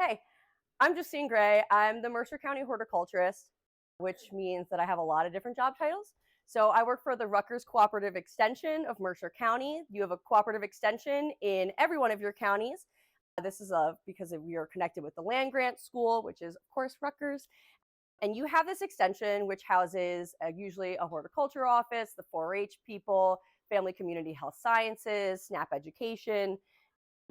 Hey, I'm Justine Gray. I'm the Mercer County horticulturist, which means that I have a lot of different job titles. So I work for the Rutgers Cooperative Extension of Mercer County. You have a cooperative extension in every one of your counties. This is because we are connected with the land grant school, which is of course Rutgers. And you have this extension which houses usually a horticulture office, the 4-H people, family community health sciences, SNAP education,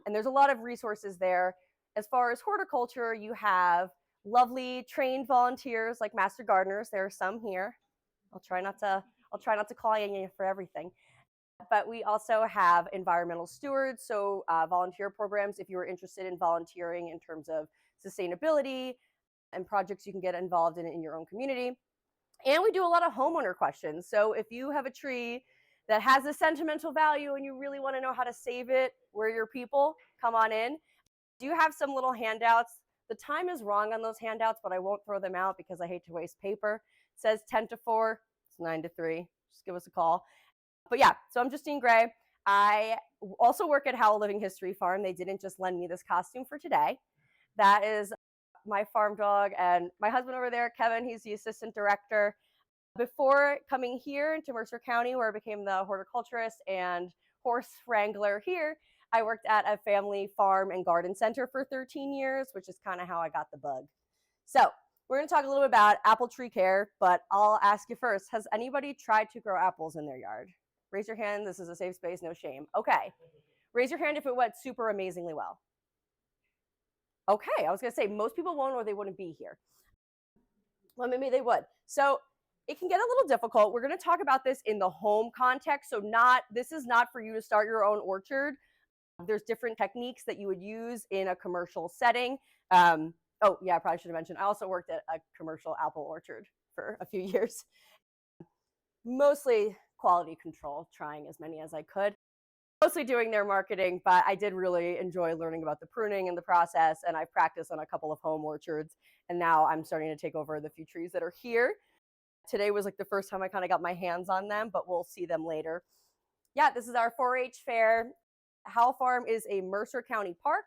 and there's a lot of resources there. As far as horticulture, you have lovely trained volunteers like master gardeners. There are some here. I'll try not to call you for everything. But we also have environmental stewards, so volunteer programs if you are interested in volunteering in terms of sustainability and projects you can get involved in your own community. And we do a lot of homeowner questions. So if you have a tree that has a sentimental value and you really want to know how to save it where your people, come on in. Do you have some little handouts? The time is wrong on those handouts, but I won't throw them out because I hate to waste paper. It says 10 to 4, it's 9 to 3. Just give us a call. But yeah, so I'm Justine Gray. I also work at Howell Living History Farm. They didn't just lend me this costume for today. That is my farm dog, and my husband over there, Kevin, he's the assistant director. Before coming here into Mercer County, where I became the horticulturist and horse wrangler here, I worked at a family farm and garden center for 13 years, which is kind of how I got the bug. So we're going to talk a little bit about apple tree care, but I'll ask you first, has anybody tried to grow apples in their yard? Raise your hand. This is a safe space, no shame. Okay. Raise your hand if it went super amazingly well. Okay, I was going to say most people won't or they wouldn't be here. Well, maybe they would. So it can get a little difficult. We're going to talk about this in the home context. So this is not for you to start your own orchard. There's different techniques that you would use in a commercial setting. Oh yeah, I probably should have mentioned, I also worked at a commercial apple orchard for a few years. Mostly quality control, trying as many as I could. Mostly doing their marketing, but I did really enjoy learning about the pruning and the process, and I've practiced on a couple of home orchards, and now I'm starting to take over the few trees that are here. Today was like the first time I kind of got my hands on them, but we'll see them later. Yeah, this is our 4-H fair. Howell Farm is a Mercer County park.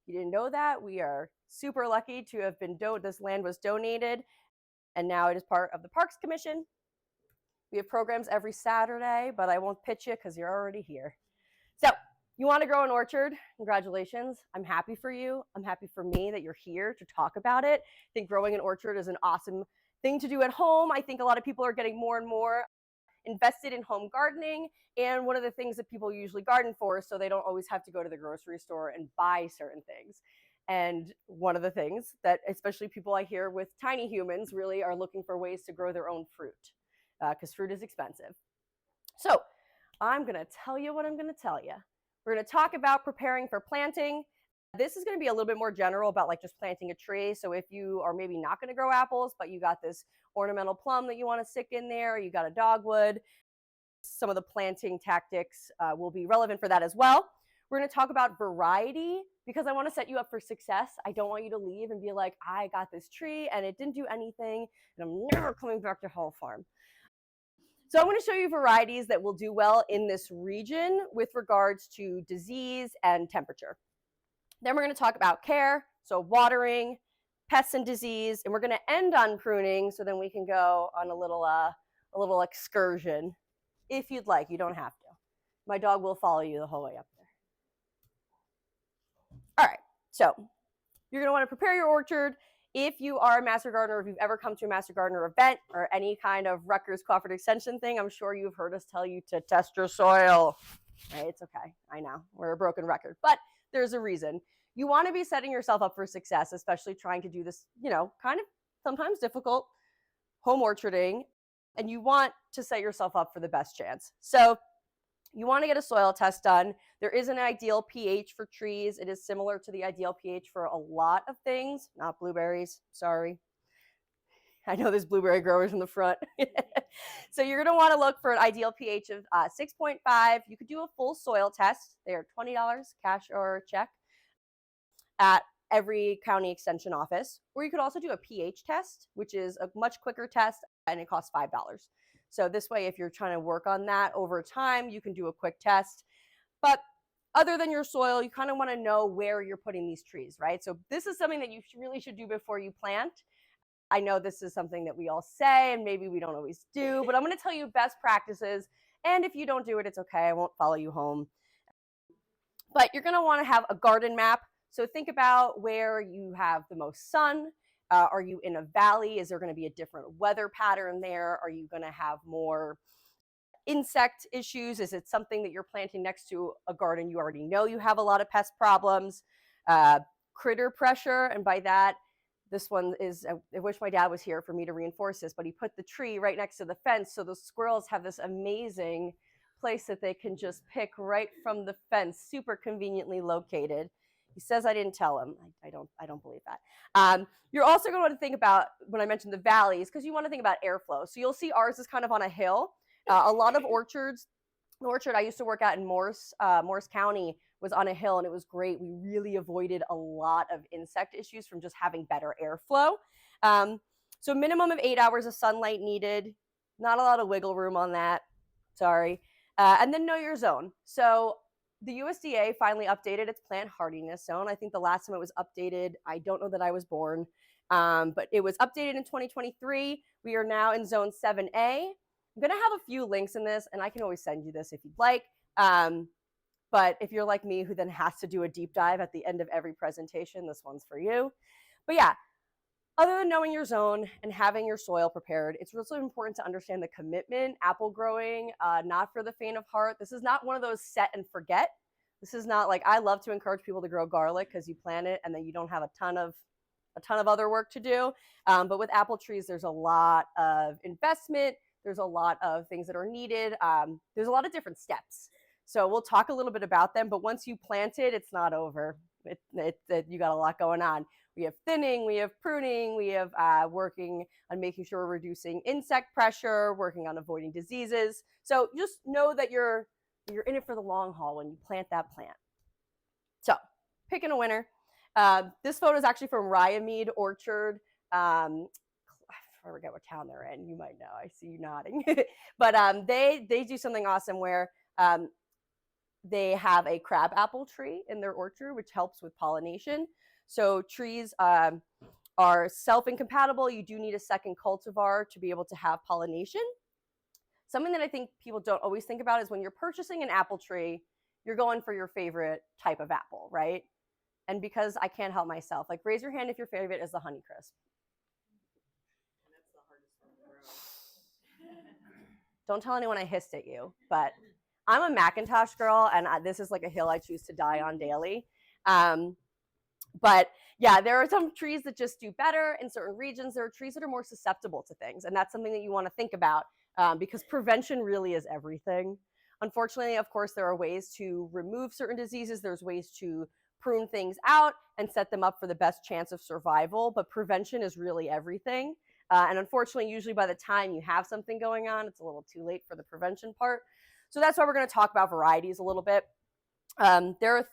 You didn't know that? We are super lucky to have been this land was donated, and now it is part of the Parks Commission. We have programs every Saturday, but I won't pitch you because you're already here. So you want to grow an orchard? Congratulations. I'm happy for you. I'm happy for me that you're here to talk about it. I think growing an orchard is an awesome thing to do at home. I think a lot of people are getting more and more invested in home gardening, and one of the things that people usually garden for is so they don't always have to go to the grocery store and buy certain things. And one of the things that especially people I hear with tiny humans really are looking for ways to grow their own fruit, because fruit is expensive. So I'm going to tell you what I'm going to tell you. We're going to talk about preparing for planting. This is going to be a little bit more general about like just planting a tree. So if you are maybe not going to grow apples, but you got this ornamental plum that you want to stick in there, you got a dogwood, some of the planting tactics will be relevant for that as well. We're going to talk about variety because I want to set you up for success. I don't want you to leave and be like, I got this tree and it didn't do anything and I'm never coming back to Howell Farm. So I'm going to show you varieties that will do well in this region with regards to disease and temperature. Then we're going to talk about care, so watering, pests and disease, and we're going to end on pruning, so then we can go on a little excursion if you'd like. You don't have to. My dog will follow you the whole way up there. All right, so you're going to want to prepare your orchard. If you are a master gardener, if you've ever come to a master gardener event or any kind of Rutgers Cooperative Extension thing, I'm sure you've heard us tell you to test your soil. Right? It's okay. I know we're a broken record, but there's a reason. You want to be setting yourself up for success, especially trying to do this, kind of sometimes difficult home orcharding, and you want to set yourself up for the best chance. So you want to get a soil test done. There is an ideal pH for trees. It is similar to the ideal pH for a lot of things, not blueberries, sorry. I know there's blueberry growers in the front. So you're going to want to look for an ideal pH of 6.5. You could do a full soil test. They are $20, cash or check, at every county extension office. Or you could also do a pH test, which is a much quicker test, and it costs $5. So this way, if you're trying to work on that over time, you can do a quick test. But other than your soil, you kind of want to know where you're putting these trees, right? So this is something that you really should do before you plant. I know this is something that we all say and maybe we don't always do, but I'm going to tell you best practices. And if you don't do it, it's okay. I won't follow you home. But you're going to want to have a garden map. So think about where you have the most sun. Are you in a valley? Is there going to be a different weather pattern there? Are you going to have more insect issues? Is it something that you're planting next to a garden you already know you have a lot of pest problems? Critter pressure, and by that, this one is, I wish my dad was here for me to reinforce this, but he put the tree right next to the fence, so the squirrels have this amazing place that they can just pick right from the fence, super conveniently located. He says I didn't tell him. I don't believe that. You're also going to want to think about, when I mentioned the valleys, because you want to think about airflow. So you'll see ours is kind of on a hill. A lot of orchards, the orchard I used to work at in Morris County was on a hill, and it was great. We really avoided a lot of insect issues from just having better airflow. So minimum of 8 hours of sunlight needed. Not a lot of wiggle room on that. Sorry. And then know your zone. So the USDA finally updated its plant hardiness zone. I think the last time it was updated, I don't know that I was born, but it was updated in 2023. We are now in zone 7A. I'm going to have a few links in this, and I can always send you this if you'd like. But if you're like me, who then has to do a deep dive at the end of every presentation, this one's for you. But yeah, other than knowing your zone and having your soil prepared, it's really important to understand the commitment. Apple growing, not for the faint of heart. This is not one of those set and forget. This is not like, I love to encourage people to grow garlic because you plant it and then you don't have a ton of other work to do. But with apple trees, there's a lot of investment. There's a lot of things that are needed. There's a lot of different steps. So we'll talk a little bit about them, but once you plant it, it's not over. You got a lot going on. We have thinning, we have pruning, we have working on making sure we're reducing insect pressure, working on avoiding diseases. So just know that you're in it for the long haul when you plant that plant. So picking a winner. This photo is actually from Ryamead Orchard. I forget what town they're in. You might know. I see you nodding. But they do something awesome where they have a crabapple tree in their orchard, which helps with pollination. So trees are self-incompatible. You do need a second cultivar to be able to have pollination. Something that I think people don't always think about is when you're purchasing an apple tree, you're going for your favorite type of apple, right? And because I can't help myself, like raise your hand if your favorite is the Honeycrisp. That's the hardest one to grow. Don't tell anyone I hissed at you, but I'm a Macintosh girl, and this is like a hill I choose to die on daily. But yeah, there are some trees that just do better in certain regions. There are trees that are more susceptible to things, and that's something that you want to think about because prevention really is everything. Unfortunately, of course, there are ways to remove certain diseases. There's ways to prune things out and set them up for the best chance of survival, but prevention is really everything. And unfortunately, usually by the time you have something going on, it's a little too late for the prevention part. So that's why we're going to talk about varieties a little bit. There are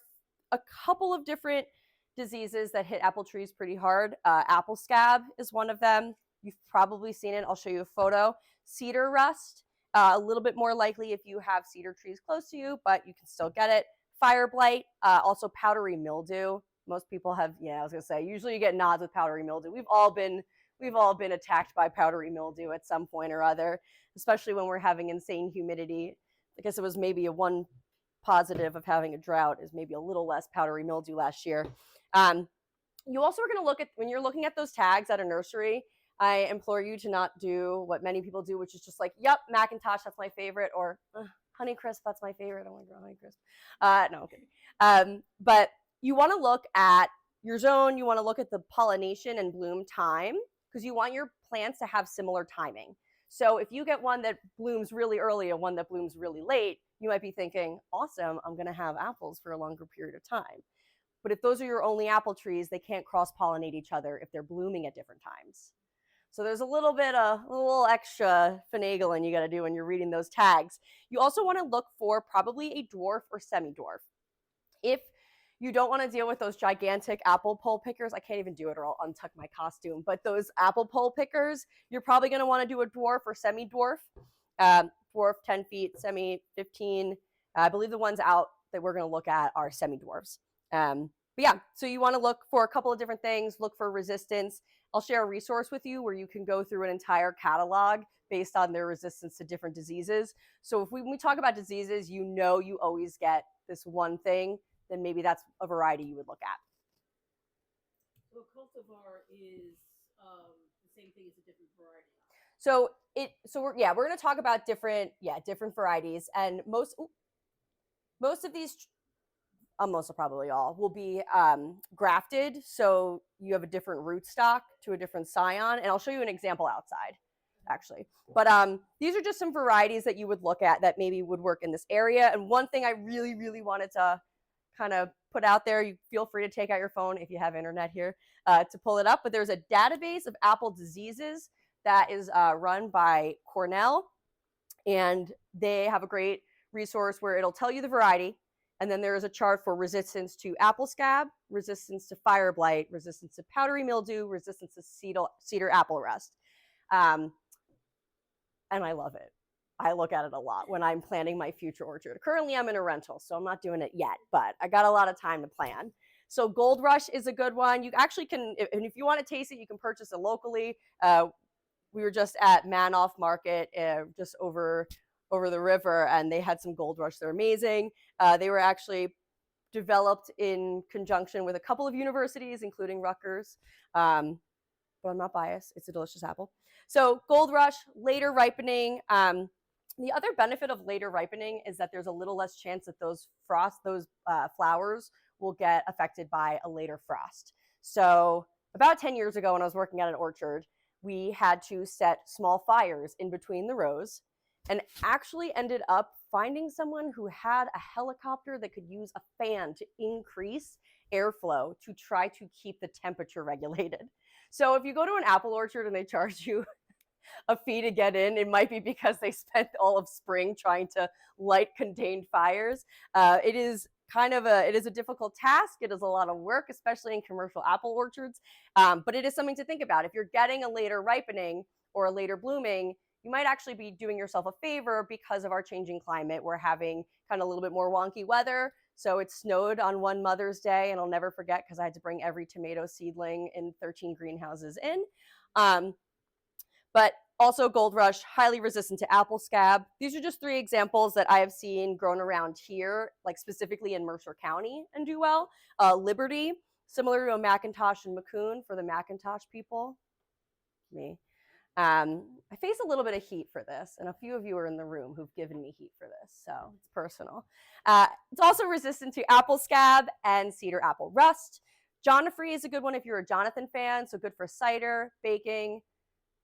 a couple of different diseases that hit apple trees pretty hard. Apple scab is one of them. You've probably seen it. I'll show you a photo. Cedar rust, a little bit more likely if you have cedar trees close to you, but you can still get it. Fire blight, also powdery mildew. Most people have, I was going to say, usually you get nods with powdery mildew. We've all been attacked by powdery mildew at some point or other, especially when we're having insane humidity. I guess it was maybe a one positive of having a drought is maybe a little less powdery mildew last year. You also are going to look at, when you're looking at those tags at a nursery, I implore you to not do what many people do, which is just like, yep, Macintosh, that's my favorite, or Honeycrisp, that's my favorite. I want to grow Honeycrisp. No, I'm kidding. But you want to look at your zone. You want to look at the pollination and bloom time because you want your plants to have similar timing. So if you get one that blooms really early and one that blooms really late, you might be thinking, awesome, I'm going to have apples for a longer period of time. But if those are your only apple trees, they can't cross-pollinate each other if they're blooming at different times. So there's a little extra finagling you got to do when you're reading those tags. You also want to look for probably a dwarf or semi-dwarf. If you don't want to deal with those gigantic apple pole pickers, I can't even do it or I'll untuck my costume, but those apple pole pickers, you're probably going to want to do a dwarf or semi-dwarf. Dwarf 10 feet, semi 15. I believe the ones out that we're going to look at are semi-dwarfs. But yeah, so you want to look for a couple of different things, look for resistance. I'll share a resource with you where you can go through an entire catalog based on their resistance to different diseases. So when we talk about diseases, you always get this one thing, then maybe that's a variety you would look at. So a cultivar is the same thing as a different variety. We're going to talk about different varieties, and most of these, most of probably all, will be grafted. So you have a different rootstock to a different scion, and I'll show you an example outside, actually. But these are just some varieties that you would look at that maybe would work in this area. And one thing I really, really wanted to kind of put out there, you feel free to take out your phone if you have internet here to pull it up. But there's a database of apple diseases that is run by Cornell, and they have a great resource where it'll tell you the variety, and then there is a chart for resistance to apple scab, resistance to fire blight, resistance to powdery mildew, resistance to cedar apple rust. And I love it. I look at it a lot when I'm planning my future orchard. Currently, I'm in a rental, so I'm not doing it yet, but I got a lot of time to plan. So Gold Rush is a good one. You actually can, and if you want to taste it, you can purchase it locally. We were just at Manoff Market, just over the river, and they had some Gold Rush. They're amazing. They were actually developed in conjunction with a couple of universities, including Rutgers. But I'm not biased. It's a delicious apple. So Gold Rush, later ripening. The other benefit of later ripening is that there's a little less chance that those flowers will get affected by a later frost. So about 10 years ago when I was working at an orchard, we had to set small fires in between the rows, and actually ended up finding someone who had a helicopter that could use a fan to increase airflow to try to keep the temperature regulated. So if you go to an apple orchard and they charge you a fee to get in, it might be because they spent all of spring trying to light contained fires. It is a difficult task. It is a lot of work, especially in commercial apple orchards. But it is something to think about. If you're getting a later ripening or a later blooming, you might actually be doing yourself a favor because of our changing climate. We're having kind of a little bit more wonky weather. So it snowed on one Mother's Day, and I'll never forget because I had to bring every tomato seedling in 13 greenhouses in. But also Gold Rush, highly resistant to apple scab. These are just 3 examples that I have seen grown around here, like specifically in Mercer County, and do well. Liberty, similar to a McIntosh and Macune for the McIntosh people. Me. I face a little bit of heat for this, and a few of you are in the room who've given me heat for this, so it's personal. It's also resistant to apple scab and cedar apple rust. Jonafrey is a good one if you're a Jonathan fan, so good for cider, baking.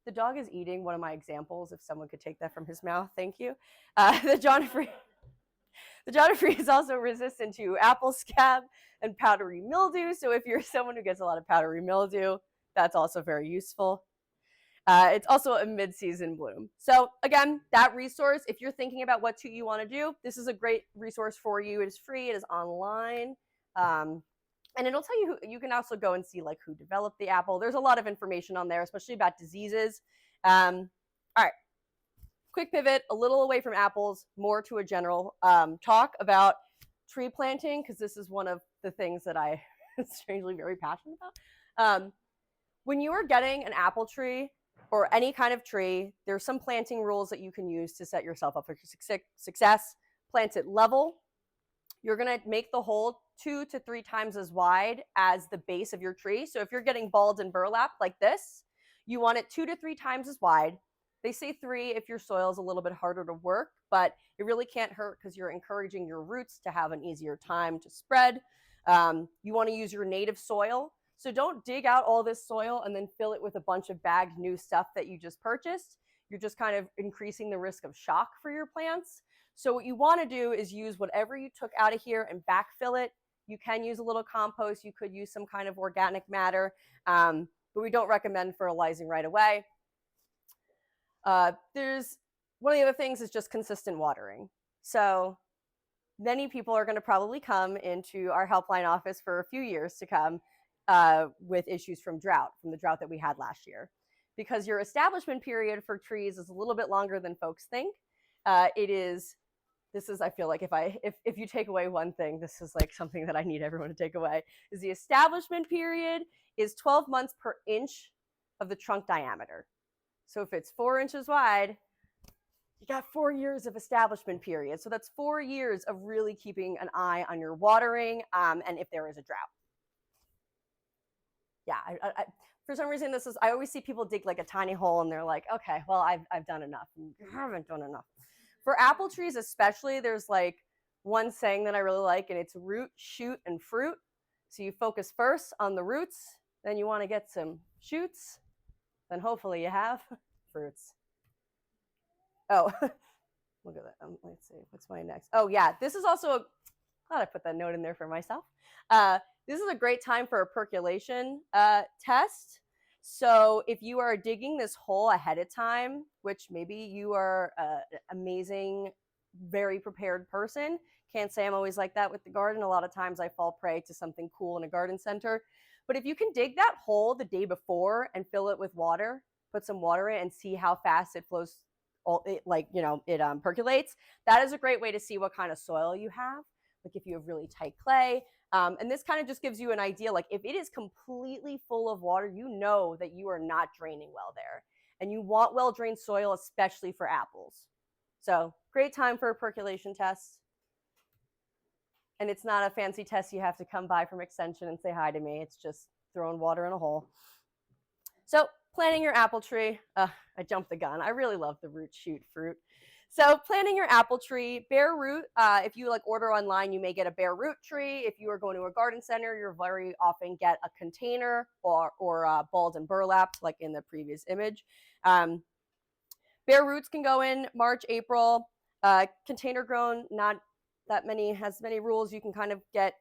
The dog is eating one of my examples, if someone could take that from his mouth, thank you. The Jonafrey is also resistant to apple scab and powdery mildew, so if you're someone who gets a lot of powdery mildew, that's also very useful. It's also a mid-season bloom. So again, that resource, if you're thinking about what you want to do, this is a great resource for you. It is free, it is online. And it'll tell you you can also go and see like who developed the apple. There's a lot of information on there, especially about diseases. All right, quick pivot, a little away from apples, more to a general talk about tree planting, because this is one of the things that I am strangely very passionate about. When you are getting an apple tree or any kind of tree, there's some planting rules that you can use to set yourself up for success. Plant it level. You're going to make the hole 2 to 3 times as wide as the base of your tree. So if you're getting bulbs and burlap like this, you want it 2 to 3 times as wide. They say 3 if your soil is a little bit harder to work, but it really can't hurt because you're encouraging your roots to have an easier time to spread. You want to use your native soil. So don't dig out all this soil and then fill it with a bunch of bagged new stuff that you just purchased. You're just kind of increasing the risk of shock for your plants. So what you want to do is use whatever you took out of here and backfill it. You can use a little compost. You could use some kind of organic matter, but we don't recommend fertilizing right away. There's one of the other things is just consistent watering. So many people are going to probably come into our helpline office for a few years to come with issues from the drought that we had last year. Because your establishment period for trees is a little bit longer than folks think. It is this is, I feel like if you take away one thing, this is like something that I need everyone to take away, is the establishment period is 12 months per inch of the trunk diameter. So if it's 4 inches wide, you got 4 years of establishment period. So that's 4 years of really keeping an eye on your watering, and if there is a drought. Yeah, for some reason I always see people dig like a tiny hole and they're like, okay, well, I've done enough. And you haven't done enough. For apple trees especially, there's like one saying that I really like, and it's root, shoot, and fruit. So you focus first on the roots, then you want to get some shoots, then hopefully you have fruits. Oh, look at that. Let's see, what's my next? Oh yeah, this is also glad I put that note in there for myself. This is a great time for a percolation test. So if you are digging this hole ahead of time, which maybe you are an amazing, very prepared person, can't say I'm always like that with the garden. A lot of times I fall prey to something cool in a garden center. But if you can dig that hole the day before and fill it with water, put some water in and see how fast it flows, it percolates, that is a great way to see what kind of soil you have. Like if you have really tight clay. And this kind of just gives you an idea, like if it is completely full of water, you know that you are not draining well there. And you want well-drained soil, especially for apples. So great time for a percolation test. And it's not a fancy test you have to come by from Extension and say hi to me. It's just throwing water in a hole. So planting your apple tree. I jumped the gun. I really love the root, shoot, fruit. So planting your apple tree, bare root, if you like order online, you may get a bare root tree. If you are going to a garden center, you'll very often get a container or balled and burlapped, like in the previous image. Bare roots can go in March, April. Container grown, not that many, has many rules. You can kind of get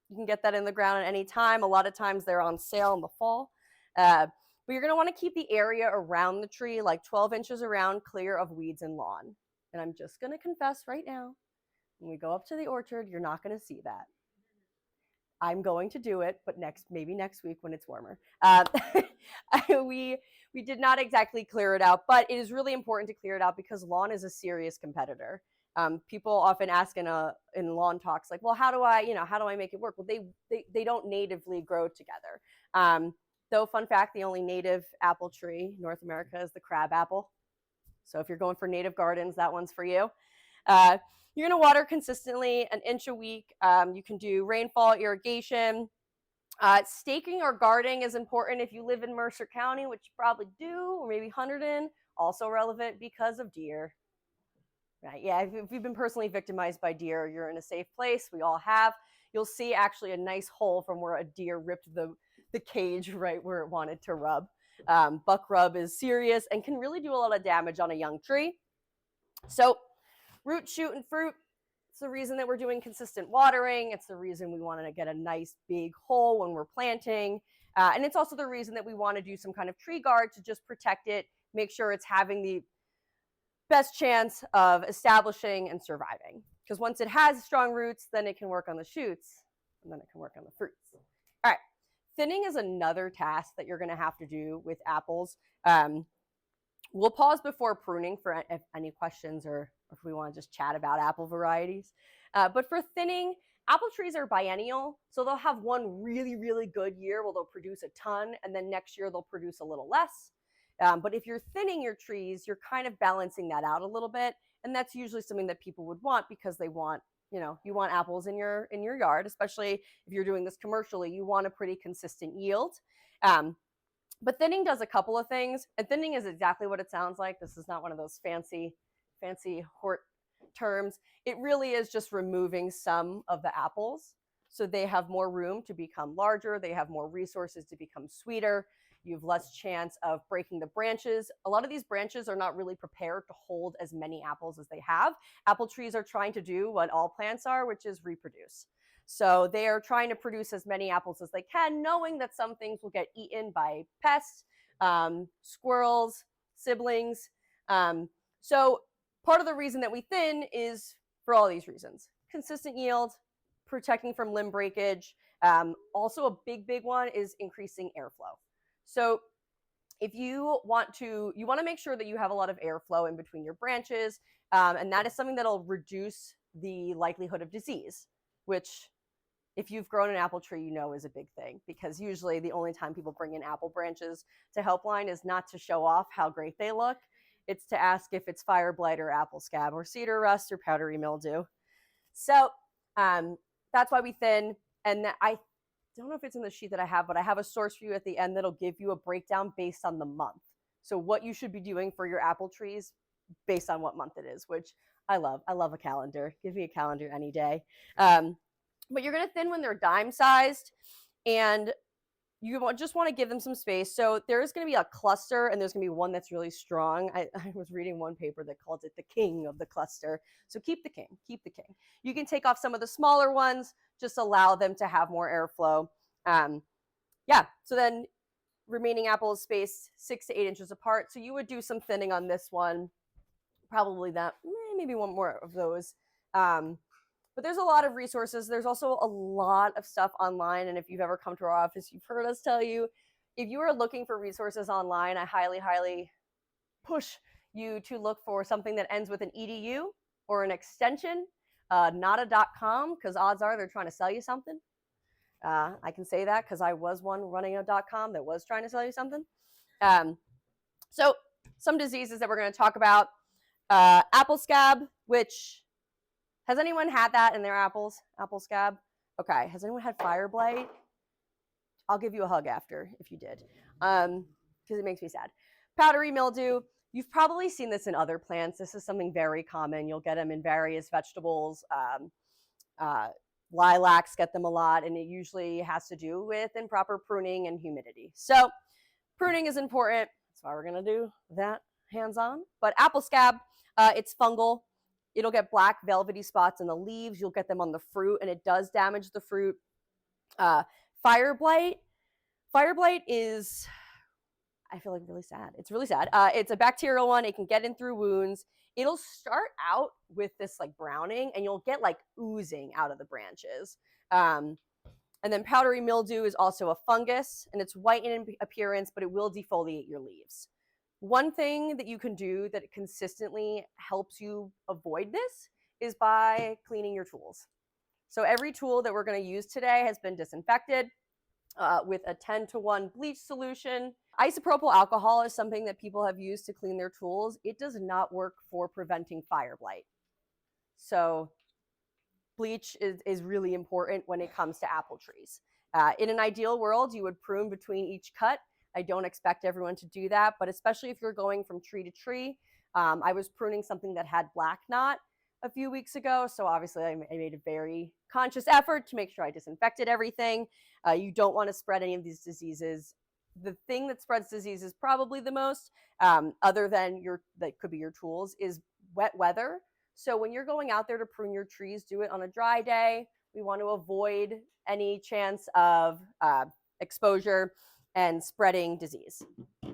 that in the ground at any time. A lot of times they're on sale in the fall. But you're going to want to keep the area around the tree like 12 inches around, clear of weeds and lawn. And I'm just going to confess right now, when we go up to the orchard, you're not going to see that. I'm going to do it, but maybe next week when it's warmer. We did not exactly clear it out, but it is really important to clear it out because lawn is a serious competitor. People often ask in lawn talks, like, well, how do I make it work? Well, they don't natively grow together. Though, fun fact, the only native apple tree in North America is the crab apple. So if you're going for native gardens, that one's for you. You're going to water consistently, an inch a week. You can do rainfall irrigation. Staking or guarding is important if you live in Mercer County, which you probably do, or maybe Hunterdon. Also relevant because of deer. Right? Yeah, if you've been personally victimized by deer, you're in a safe place. We all have. You'll see actually a nice hole from where a deer ripped the cage right where it wanted to rub. Buck rub is serious and can really do a lot of damage on a young tree. So root, shoot, and fruit, it's the reason that we're doing consistent watering. It's the reason we want to get a nice big hole when we're planting. And it's also the reason that we want to do some kind of tree guard to just protect it, make sure it's having the best chance of establishing and surviving. Because once it has strong roots, then it can work on the shoots, and then it can work on the fruits. All right. Thinning is another task that you're going to have to do with apples. We'll pause before pruning for any questions or if we want to just chat about apple varieties. But for thinning, apple trees are biennial, so they'll have one really, really good year where they'll produce a ton, and then next year they'll produce a little less. But if you're thinning your trees, you're kind of balancing that out a little bit, and that's usually something that people would want because they want, you want apples in your yard, especially if you're doing this commercially. You want a pretty consistent yield. But thinning does a couple of things, and thinning is exactly what it sounds like. This is not one of those fancy hort terms. It really is just removing some of the apples so they have more room to become larger. They have more resources to become sweeter. You have less chance of breaking the branches. A lot of these branches are not really prepared to hold as many apples as they have. Apple trees are trying to do what all plants are, which is reproduce. So they are trying to produce as many apples as they can, knowing that some things will get eaten by pests, squirrels, siblings. So part of the reason that we thin is for all these reasons. Consistent yield, protecting from limb breakage. Also a big one is increasing airflow. So if you want to make sure that you have a lot of airflow in between your branches, and that is something that'll reduce the likelihood of disease, which if you've grown an apple tree, you know is a big thing, because usually the only time people bring in apple branches to Helpline is not to show off how great they look. It's to ask if it's fire blight or apple scab or cedar rust or powdery mildew. So that's why we thin. And I don't know if it's in the sheet that I have, but I have a source for you at the end that'll give you a breakdown based on the month. So what you should be doing for your apple trees based on what month it is, which I love. I love a calendar. Give me a calendar any day. But you're going to thin when they're dime sized, and you just want to give them some space. So there's going to be a cluster, and there's going to be one that's really strong. I was reading one paper that called it the king of the cluster. So keep the king, keep the king. You can take off some of the smaller ones, just allow them to have more airflow. Yeah, so then remaining apples spaced 6 to 8 inches apart. So you would do some thinning on this one, probably that, maybe one more of those. But there's a lot of resources. There's also a lot of stuff online. And if you've ever come to our office, you've heard us tell you, if you are looking for resources online, I highly, highly push you to look for something that ends with an edu or an extension, not a .com, because odds are they're trying to sell you something. I can say that because I was one running a .com that was trying to sell you something. So some diseases that we're going to talk about. Apple scab, which, has anyone had that in their apples? Apple scab? Okay. Has anyone had fire blight? I'll give you a hug after if you did, because it makes me sad. Powdery mildew. You've probably seen this in other plants. This is something very common. You'll get them in various vegetables. Lilacs get them a lot, and it usually has to do with improper pruning and humidity. So pruning is important. That's why we're going to do that hands-on. But apple scab, it's fungal. It'll get black velvety spots in the leaves. You'll get them on the fruit, and it does damage the fruit. Fire blight. Fire blight is, I feel like, really sad. It's really sad. It's a bacterial one. It can get in through wounds. It'll start out with this like browning, and you'll get like oozing out of the branches. And then powdery mildew is also a fungus, and it's white in appearance, but it will defoliate your leaves. One thing that you can do that consistently helps you avoid this is by cleaning your tools. So every tool that we're going to use today has been disinfected with a 10-to-1 bleach solution. Isopropyl alcohol is something that people have used to clean their tools. It does not work for preventing fire blight. So bleach is really important when it comes to apple trees. In an ideal world, you would prune between each cut. I don't expect everyone to do that, but especially if you're going from tree to tree. I was pruning something that had black knot a few weeks ago, so obviously I made a very conscious effort to make sure I disinfected everything. You don't want to spread any of these diseases. The thing that spreads diseases probably the most, other than that could be your tools, is wet weather. So when you're going out there to prune your trees, do it on a dry day. We want to avoid any chance of exposure and spreading disease. Okay,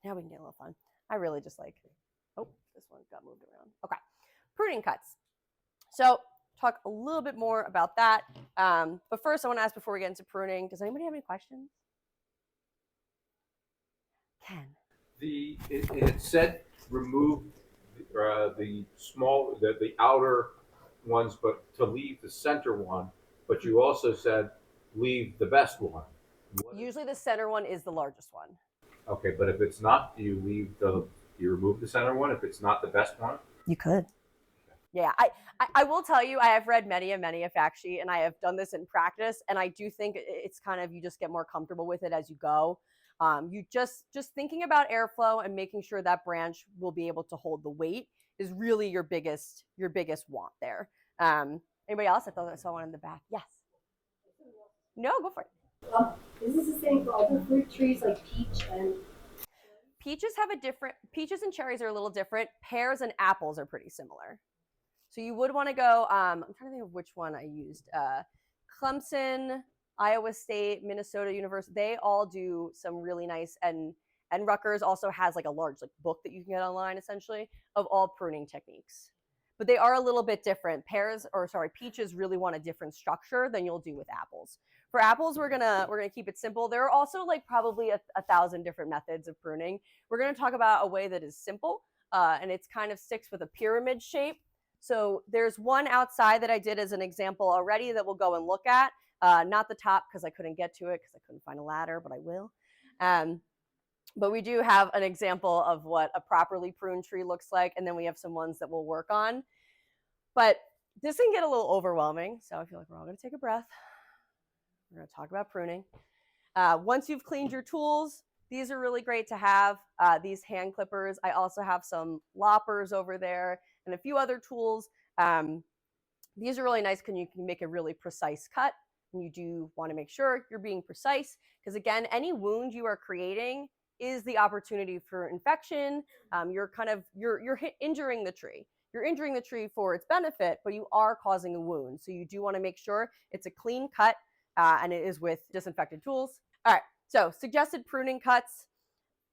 now we can get a little fun. I really just like, oh, this one got moved around. Okay, pruning cuts. So talk a little bit more about that. But first, I want to ask before we get into pruning, does anybody have any questions? Ken. It said remove the outer ones, but to leave the center one. But you also said leave the best one. Usually the center one is the largest one. Okay, but if it's not, you remove the center one if it's not the best one? You could. Yeah, I will tell you, I have read many a fact sheet, and I have done this in practice, and I do think it's kind of, you just get more comfortable with it as you go. You just thinking about airflow and making sure that branch will be able to hold the weight is really your biggest want there. Anybody else? I thought I saw one in the back. Yes. No, go for it. Is this the same for other fruit trees like peach and? Peaches peaches and cherries are a little different. Pears and apples are pretty similar. So you would want to go, I'm trying to think of which one I used. Clemson, Iowa State, Minnesota University, they all do some really nice, and Rutgers also has like a large book that you can get online essentially of all pruning techniques. But they are a little bit different. Peaches really want a different structure than you'll do with apples. For apples, we're gonna keep it simple. There are also like probably a 1,000 different methods of pruning. We're gonna talk about a way that is simple, and it's kind of sticks with a pyramid shape. So there's one outside that I did as an example already that we'll go and look at. Not the top because I couldn't get to it because I couldn't find a ladder, but I will. But we do have an example of what a properly pruned tree looks like, and then we have some ones that we'll work on. But this can get a little overwhelming, so I feel like we're all going to take a breath. We're going to talk about pruning. Once you've cleaned your tools, these are really great to have, these hand clippers. I also have some loppers over there and a few other tools. These are really nice because you can make a really precise cut. And you do want to make sure you're being precise because, again, any wound you are creating is the opportunity for infection. You're injuring the tree. You're injuring the tree for its benefit, but you are causing a wound. So you do want to make sure it's a clean cut and it is with disinfected tools. All right, so suggested pruning cuts.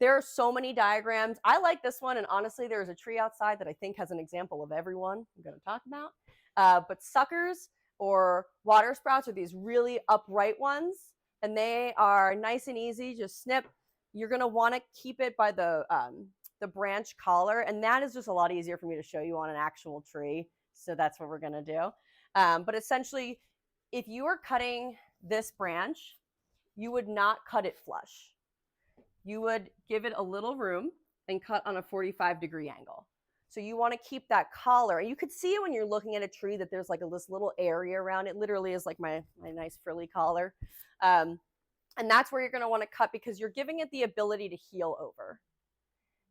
There are so many diagrams. I like this one, and honestly, there's a tree outside that I think has an example of every one I'm going to talk about. But suckers or water sprouts are these really upright ones, and they are nice and easy. Just snip. You're going to want to keep it by the branch collar, and that is just a lot easier for me to show you on an actual tree. So that's what we're going to do. But essentially, if you are cutting this branch, you would not cut it flush. You would give it a little room and cut on a 45-degree angle. So you want to keep that collar. And you could see it when you're looking at a tree that there's like this little area around it. Literally is like my nice frilly collar. And that's where you're going to want to cut because you're giving it the ability to heal over.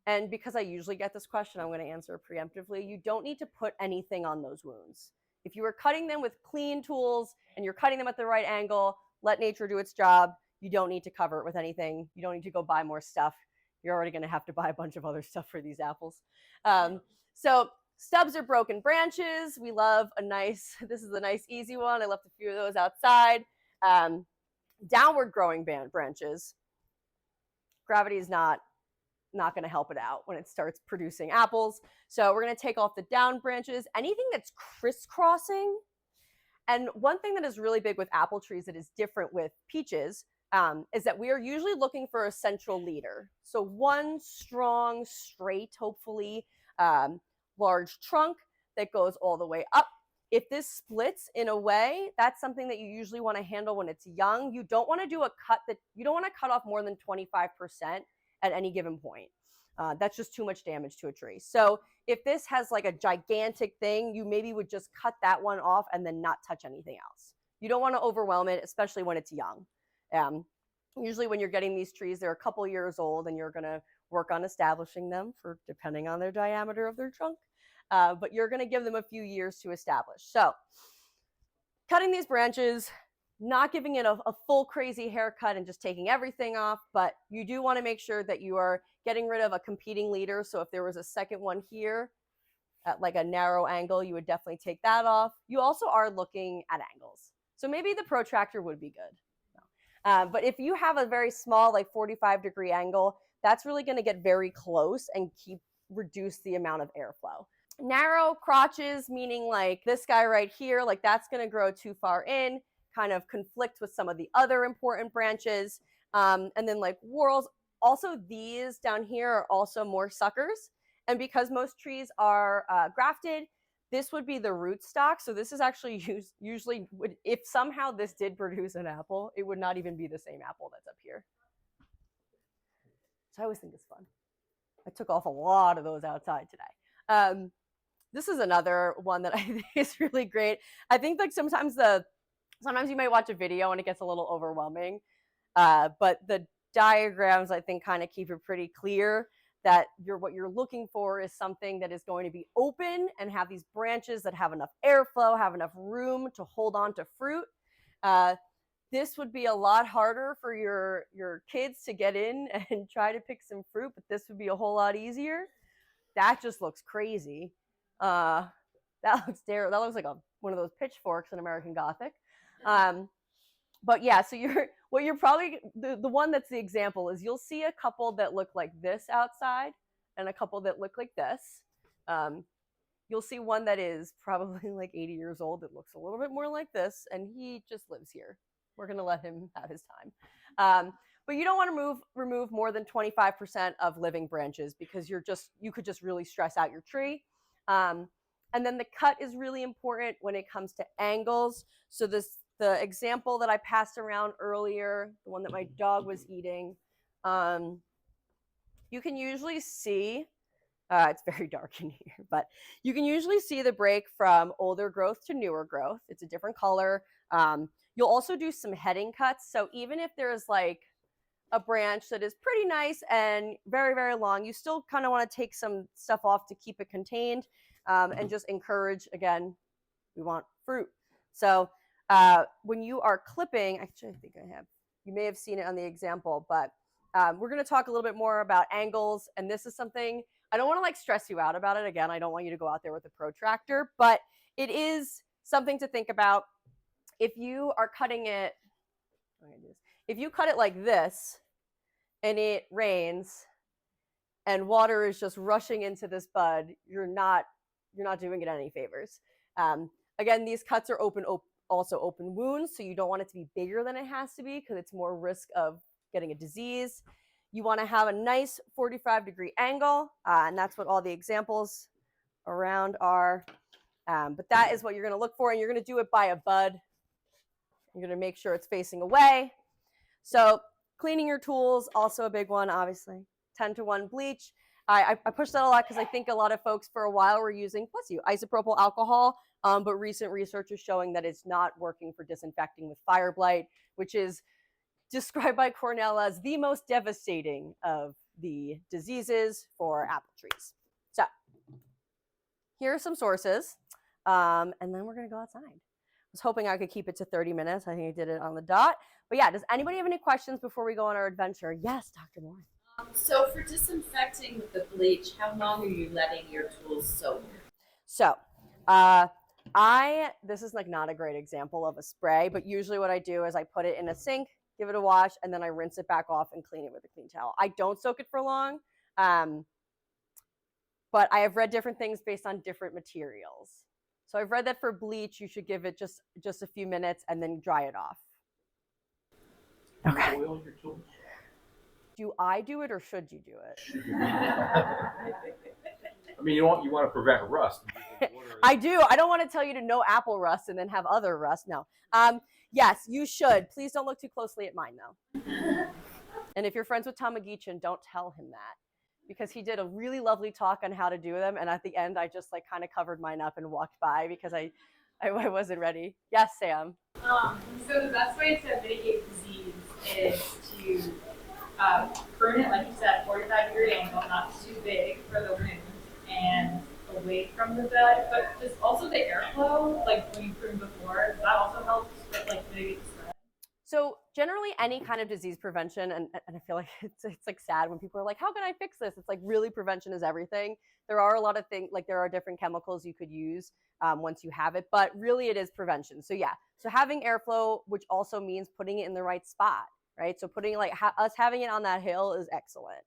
And because I usually get this question, I'm going to answer preemptively. You don't need to put anything on those wounds. If you are cutting them with clean tools and you're cutting them at the right angle, let nature do its job. You don't need to cover it with anything. You don't need to go buy more stuff. You're already going to have to buy a bunch of other stuff for these apples. So stubs or broken branches. We love this is a nice easy one. I left a few of those outside. Downward growing branches. Gravity is not going to help it out when it starts producing apples. So we're going to take off the down branches. Anything that's crisscrossing. And one thing that is really big with apple trees that is different with peaches is that we are usually looking for a central leader. So one strong, straight, hopefully large trunk that goes all the way up. If this splits in a way, that's something that you usually want to handle when it's young. You don't want to do you don't want to cut off more than 25% at any given point. That's just too much damage to a tree. So if this has like a gigantic thing, you maybe would just cut that one off and then not touch anything else. You don't want to overwhelm it, especially when it's young. Usually when you're getting these trees, they're a couple years old and you're going to work on establishing them depending on their diameter of their trunk. But you're going to give them a few years to establish. So cutting these branches, not giving it a full crazy haircut and just taking everything off, but you do want to make sure that you are getting rid of a competing leader. So if there was a second one here at like a narrow angle, you would definitely take that off. You also are looking at angles. So maybe the protractor would be good. But if you have a very small, like 45-degree angle, that's really going to get very close and reduce the amount of airflow. Narrow crotches, meaning like this guy right here, like that's going to grow too far in, kind of conflict with some of the other important branches. And then like whorls, also these down here are also more suckers. And because most trees are grafted, this would be the rootstock. So this is actually usually, if somehow this did produce an apple, it would not even be the same apple that's up here. So I always think it's fun. I took off a lot of those outside today. This is another one that I think is really great. I think like sometimes you might watch a video and it gets a little overwhelming, but the diagrams I think kind of keep it pretty clear that what you're looking for is something that is going to be open and have these branches that have enough airflow, have enough room to hold on to fruit. This would be a lot harder for your kids to get in and try to pick some fruit, but this would be a whole lot easier. That just looks crazy. That looks terrible. That looks like one of those pitchforks in American Gothic. But yeah, so you're probably, the one that's the example is you'll see a couple that look like this outside and a couple that look like this. You'll see one that is probably like 80 years old that looks a little bit more like this, and he just lives here. We're going to let him have his time. But you don't want to remove more than 25% of living branches because you could just really stress out your tree. And then the cut is really important when it comes to angles. So the example that I passed around earlier, the one that my dog was eating, you can usually see, it's very dark in here, but you can usually see the break from older growth to newer growth. It's a different color. You'll also do some heading cuts. So even if there's like a branch that is pretty nice and very, very long, you still kind of want to take some stuff off to keep it contained and just encourage, again, we want fruit. So when you are clipping, actually, I think you may have seen it on the example, but we're going to talk a little bit more about angles. And this is something, I don't want to like stress you out about it. Again, I don't want you to go out there with a protractor, but it is something to think about. If you are cutting it, if you cut it like this and it rains and water is just rushing into this bud, you're not doing it any favors. Again, these cuts are also open wounds, so you don't want it to be bigger than it has to be because it's more risk of getting a disease. You want to have a nice 45-degree angle, and that's what all the examples around are. But that is what you're going to look for, and you're going to do it by a bud. You're going to make sure it's facing away. So cleaning your tools, also a big one, obviously. 10-to-1 bleach. I push that a lot because I think a lot of folks for a while were using, isopropyl alcohol, but recent research is showing that it's not working for disinfecting with fire blight, which is described by Cornell as the most devastating of the diseases for apple trees. So here are some sources, and then we're going to go outside. I was hoping I could keep it to 30 minutes. I think I did it on the dot. But yeah, does anybody have any questions before we go on our adventure? Yes, Dr. Moore. So for disinfecting with the bleach, how long are you letting your tools soak? So this is like not a great example of a spray, but usually what I do is I put it in a sink, give it a wash, and then I rinse it back off and clean it with a clean towel. I don't soak it for long, but I have read different things based on different materials. So I've read that for bleach, you should give it just a few minutes and then dry it off. Okay. Oil your tools? Do I do it or should you do it? I mean, you want to prevent rust. I do. I don't want to tell you to no apple rust and then have other rust. No. Yes, you should. Please don't look too closely at mine, though. And if you're friends with Tamagichin, don't tell him that, because he did a really lovely talk on how to do them. And at the end, I just like kind of covered mine up and walked by because I wasn't ready. Yes, Sam. So the best way to mitigate disease is to prune it, like you said, 45-degree angle, not too big for the wound, and away from the bed. But just also the airflow, like when you pruned before, does that also help with like mitigate the spread? So generally any kind of disease prevention, and I feel like it's like sad when people are like, how can I fix this? It's like really prevention is everything. There are a lot of things, like there are different chemicals you could use once you have it, but really it is prevention. So yeah, so having airflow, which also means putting it in the right spot, right? So putting like us having it on that hill is excellent.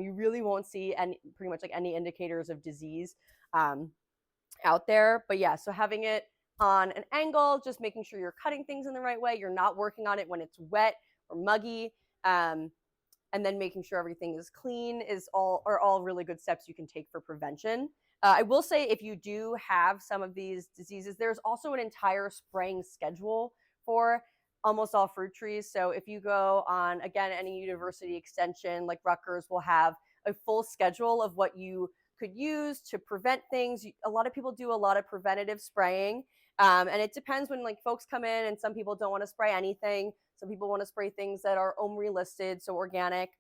You really won't see pretty much like any indicators of disease out there. But yeah, so having it on an angle, just making sure you're cutting things in the right way. You're not working on it when it's wet or muggy. And then making sure everything is clean are all really good steps you can take for prevention. I will say if you do have some of these diseases, there's also an entire spraying schedule for almost all fruit trees. So if you go on, again, any university extension like Rutgers will have a full schedule of what you could use to prevent things. A lot of people do a lot of preventative spraying. And it depends when like folks come in, and some people don't want to spray anything. Some people want to spray things that are OMRI listed, so organic,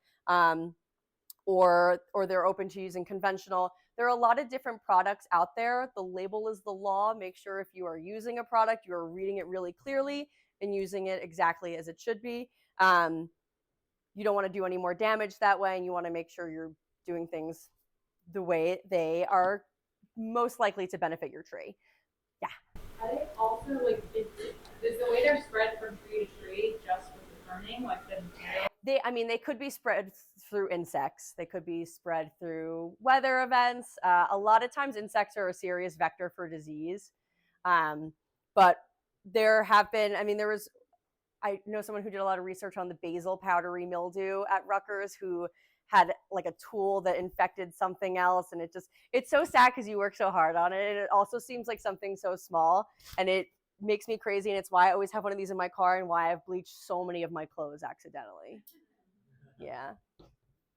or they're open to using conventional. There are a lot of different products out there. The label is the law. Make sure if you are using a product, you are reading it really clearly and using it exactly as it should be. You don't want to do any more damage that way, and you want to make sure you're doing things the way they are most likely to benefit your tree. Yeah. Are they also like, is the way they're spread from tree to tree just with the pruning, like the material? They could be spread through insects. They could be spread through weather events. A lot of times insects are a serious vector for disease. But there have been, there was I know someone who did a lot of research on the basil powdery mildew at Rutgers who had like a tool that infected something else, and it's so sad because you work so hard on it, and it also seems like something so small, and it makes me crazy, and it's why I always have one of these in my car and why I've bleached so many of my clothes accidentally. Yeah,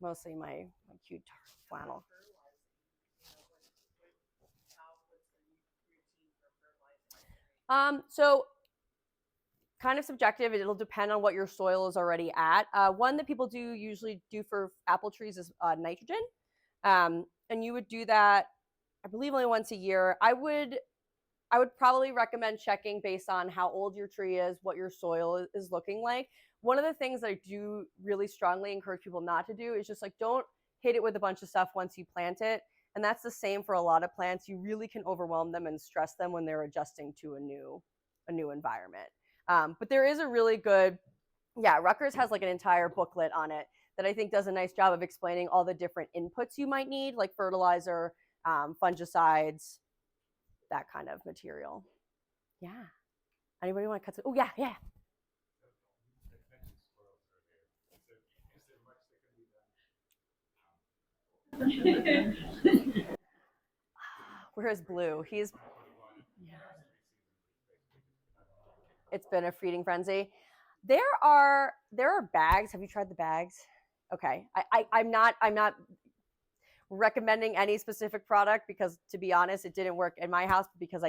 mostly my cute flannel. So kind of subjective. It'll depend on what your soil is already at. One that people usually do for apple trees is nitrogen, and you would do that, I believe, only once a year. I would probably recommend checking based on how old your tree is, what your soil is looking like. One of the things that I do really strongly encourage people not to do is just like don't hit it with a bunch of stuff once you plant it. And that's the same for a lot of plants. You really can overwhelm them and stress them when they're adjusting to a new environment. But there is a really good, yeah, Rutgers has like an entire booklet on it that I think does a nice job of explaining all the different inputs you might need, like fertilizer, fungicides, that kind of material. Yeah. Anybody want to cut some? Oh, yeah, yeah. Where's Blue? Yeah. It's been a feeding frenzy. There are bags. Have you tried the bags? Okay. I'm not recommending any specific product because, to be honest, it didn't work in my house because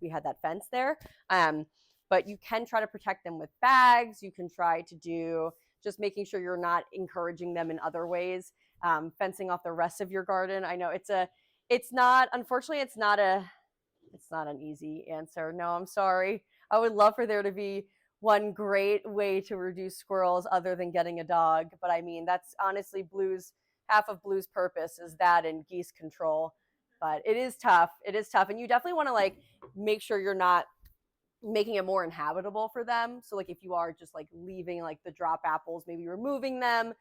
we had that fence there. But you can try to protect them with bags. You can try to do just making sure you're not encouraging them in other ways. Fencing off the rest of your garden. I know it's not an easy answer. No, I'm sorry. I would love for there to be one great way to reduce squirrels other than getting a dog. But I mean, that's honestly half of Blue's purpose is that and geese control. But it is tough. It is tough. And you definitely want to like make sure you're not making it more inhabitable for them. So like if you are just like leaving like the drop apples, maybe removing them,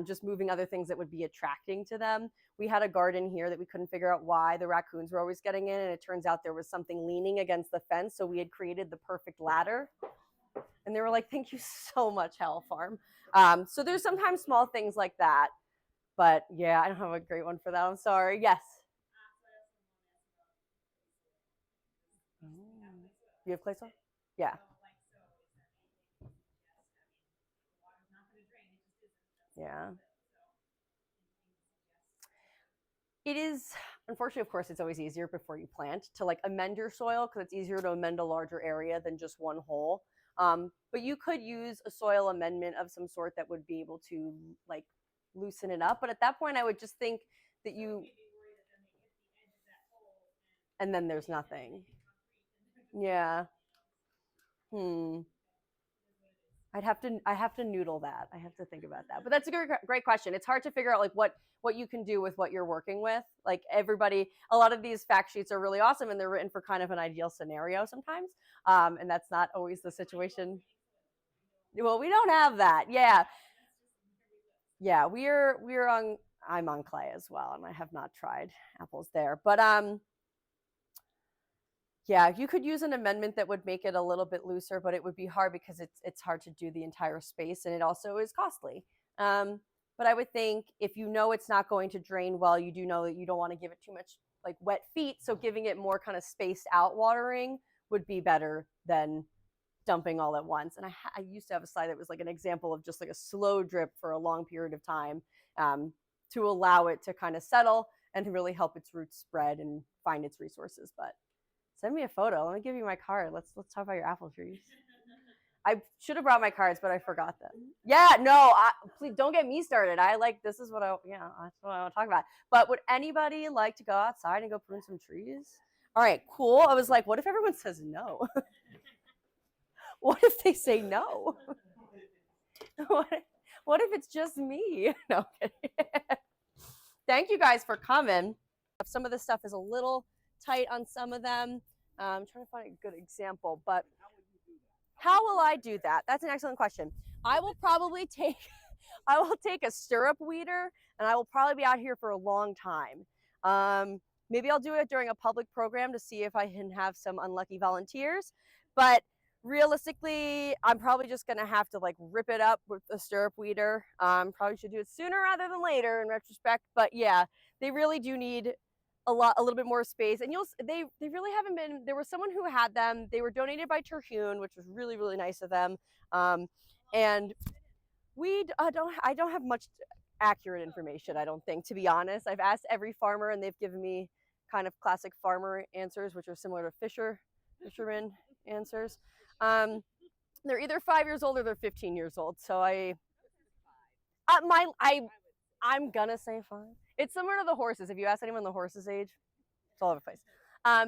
just moving other things that would be attracting to them. We had a garden here that we couldn't figure out why the raccoons were always getting in, and it turns out there was something leaning against the fence, so we had created the perfect ladder. And they were like, thank you so much, Hell Farm. So there's sometimes small things like that. But yeah, I don't have a great one for that. I'm sorry. Yes. You have clay soil? Yeah. Yeah. It is, unfortunately, of course, it's always easier before you plant to like amend your soil because it's easier to amend a larger area than just one hole. But you could use a soil amendment of some sort that would be able to like loosen it up. But at that point, I would just think that and then there's nothing. Yeah. I have to noodle that. I have to think about that. But that's a great question. It's hard to figure out like what you can do with what you're working with. Like a lot of these fact sheets are really awesome and they're written for kind of an ideal scenario sometimes. And that's not always the situation. Well, we don't have that. Yeah. Yeah, I'm on clay as well, and I have not tried apples there. But yeah, you could use an amendment that would make it a little bit looser, but it would be hard because it's hard to do the entire space, and it also is costly. But I would think if you know it's not going to drain well, you do know that you don't want to give it too much like wet feet, so giving it more kind of spaced out watering would be better than dumping all at once. And I used to have a slide that was like an example of just like a slow drip for a long period of time to allow it to kind of settle and to really help its roots spread and find its resources. But send me a photo. Let me give you my card. Let's talk about your apple trees. I should have brought my cards, but I forgot them. Yeah, no, please don't get me started. That's what I want to talk about. But would anybody like to go outside and go prune some trees? All right, cool. I was like, what if everyone says no? What if they say no? What if it's just me? No, thank you guys for coming. Some of this stuff is a little tight on some of them. I'm trying to find a good example, but how will I do that? That's an excellent question. I will take a stirrup weeder, and I will probably be out here for a long time. Maybe I'll do it during a public program to see if I can have some unlucky volunteers. But realistically, I'm probably just gonna have to like rip it up with the stirrup weeder. Probably should do it sooner rather than later in retrospect. But yeah, they really do need a little bit more space. And they really haven't been. There was someone who had them. They were donated by Terhune, which was really really nice of them. And I don't have much accurate information. I don't think, to be honest. I've asked every farmer, and they've given me kind of classic farmer answers, which are similar to fisherman answers. They're either 5 years old or they're 15 years old. So I'm gonna say 5. It's similar to the horses. If you ask anyone the horse's age, it's all over the place.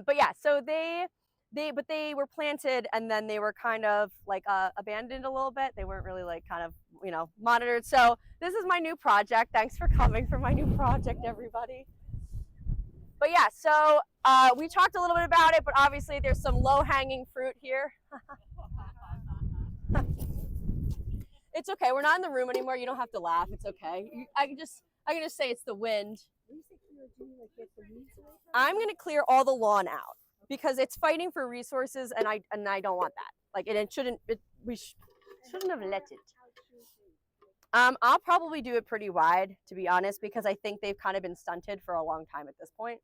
But yeah, so they were planted and then they were kind of like abandoned a little bit. They weren't really like kind of, monitored. So this is my new project. Thanks for coming for my new project, everybody. But yeah, so we talked a little bit about it, but obviously there's some low-hanging fruit here. It's okay. We're not in the room anymore. You don't have to laugh. It's okay. I can just say it's the wind. I'm gonna clear all the lawn out because it's fighting for resources, and I don't want that. Like, we shouldn't have let it. I'll probably do it pretty wide, to be honest, because I think they've kind of been stunted for a long time at this point.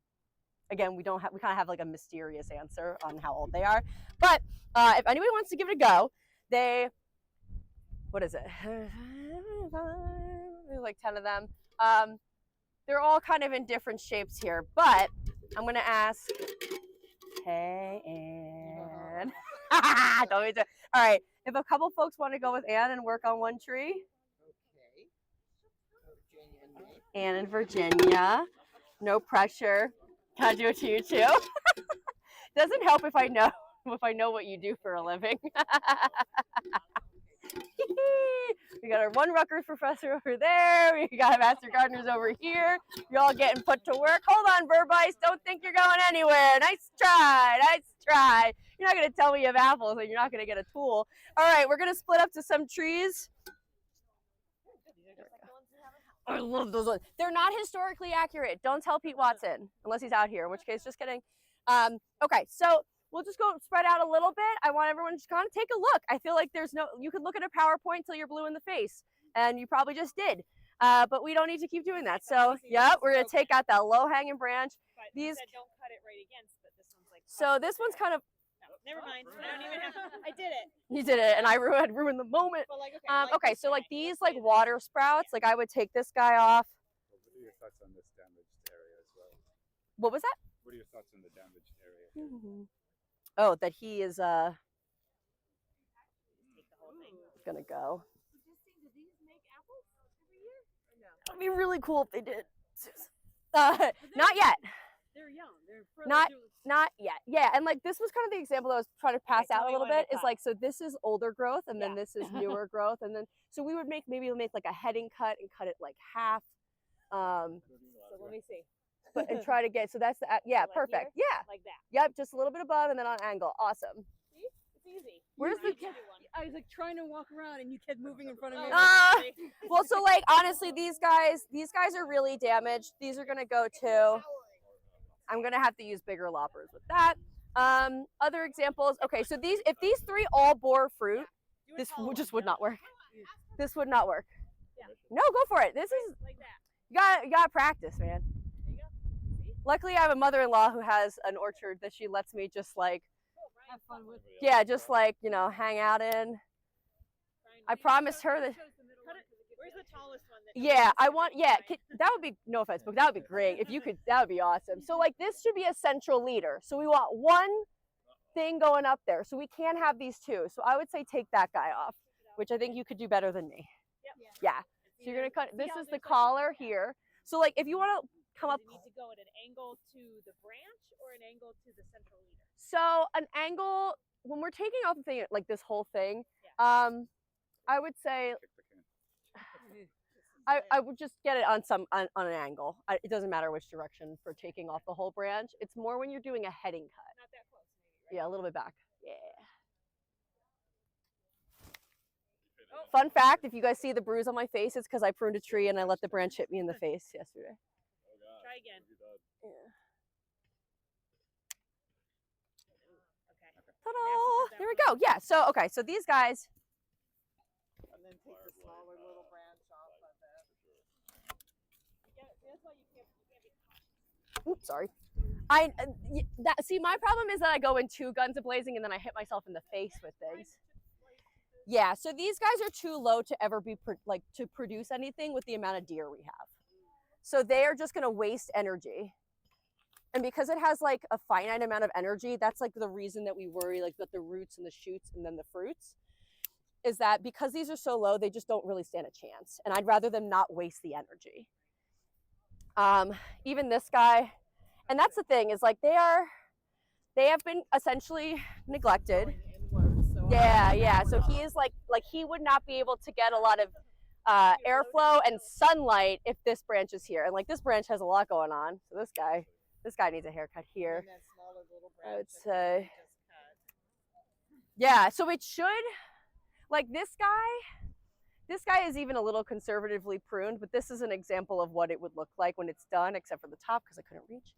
Again, we kind of have like a mysterious answer on how old they are. But if anybody wants to give it a go, what is it? There's like 10 of them. They're all kind of in different shapes here, but I'm gonna ask, hey, Anne. Don't be all right, if a couple folks want to go with Anne and work on one tree. Okay. Anne and Virginia. No pressure. Can I do it to you too? Doesn't help if I know what you do for a living. We got our one Rutgers professor over there. We got master gardeners over here. You're all getting put to work. Hold on, Burbice. Don't think you're going anywhere. Nice try. Nice try. You're not going to tell me you have apples and you're not going to get a tool. All right, we're going to split up to some trees. I love those ones. They're not historically accurate. Don't tell Pete Watson unless he's out here, in which case, just kidding. Okay, so we'll just go spread out a little bit. I want everyone to just kind of take a look. I feel like you could look at a PowerPoint till you're blue in the face, and you probably just did. But we don't need to keep doing that. So, yeah, we're going to take out that low-hanging branch. These don't cut it right against, but this one's like. So this one's kind of. Never mind. I don't even have. I did it. You did it, and I ruined the moment. But like, okay, okay, so like these like water sprouts, like I would take this guy off. What are your thoughts on this damaged area as well? What was that? What are your thoughts on the damaged area? Mm-hmm. Oh, that he is gonna go. That'd be really cool if they did. Not yet. They're young. They're Not yet. Yeah, and like this was kind of the example I was trying to pass out a little bit. Is like, so this is older growth, and then this is newer growth, and then so we would make like a heading cut and cut it like half. So let me see. And try to get, so that's the, yeah, so like perfect. Here? Yeah. Like that. Yep, just a little bit above and then on angle. Awesome. See? It's easy. Where's the, I was like trying to walk around and you kept moving in front of me. Well, so like, honestly, these guys are really damaged. These are going to go to, I'm going to have to use bigger loppers with that. Other examples. Okay, so if these 3 all bore fruit, this just would not work. This would not work. Yeah. No, go for it. This is, like that. You got to practice, man. Luckily, I have a mother-in-law who has an orchard that she lets me just like, have fun with. Yeah, just like, hang out in. I promised her that. Where's the tallest one? Yeah, that would be, no offense, but that would be great. If you could, that would be awesome. So like this should be a central leader. So we want one thing going up there. So we can't have these 2. So I would say take that guy off, which I think you could do better than me. Yep. Yeah. So you're going to cut, this is the collar here. So like if you want to come up. Does it need to go at an angle to the branch or an angle to the central leader? So an angle, when we're taking off the thing, like this whole thing, I would say, I would just get it on an angle. It doesn't matter which direction for taking off the whole branch. It's more when you're doing a heading cut. Not that close, maybe, right? Yeah, a little bit back. Yeah. Oh. Fun fact, if you guys see the bruise on my face, it's because I pruned a tree and I let the branch hit me in the face yesterday. Try again. Yeah. Okay. Ta-da! There we go. Yeah. So okay. So these guys. And then take the smaller little branch off of it. Yeah, that's why you can't be Oops, sorry. See, my problem is that I go in two guns a blazing and then I hit myself in the face with things. Yeah, so these guys are too low to ever be to produce anything with the amount of deer we have. So they are just going to waste energy. And because it has like a finite amount of energy, that's like the reason that we worry like with the roots and the shoots and then the fruits, is that because these are so low, they just don't really stand a chance. And I'd rather them not waste the energy. Even this guy, and that's the thing, is like they have been essentially neglected. Yeah. So he is like he would not be able to get a lot of airflow and sunlight if this branch is here. And like this branch has a lot going on. So this guy needs a haircut here. And that smaller little branch I would that say. we just cut. Yeah, so it should, like this guy is even a little conservatively pruned, but this is an example of what it would look like when it's done, except for the top because I couldn't reach.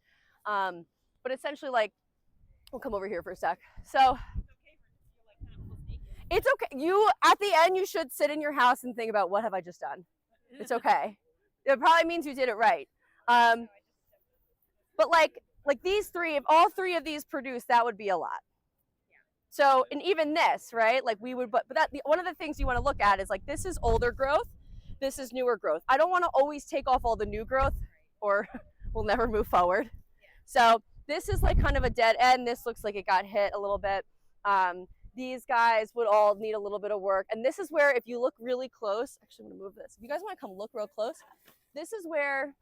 But essentially, like, we'll come over here for a sec. So it's okay. You, at the end, you should sit in your house and think about, what have I just done? It's okay. It probably means you did it right. But like these three, if all three of these produce, that would be a lot. So, and even this, right? Like we would, but one of the things you want to look at is like, this is older growth, this is newer growth. I don't want to always take off all the new growth or we'll never move forward. So this is like kind of a dead end. This looks like it got hit a little bit. These guys would all need a little bit of work. And this is where, if you look really close, actually I'm gonna move this. If you guys want to come look real close, this is where,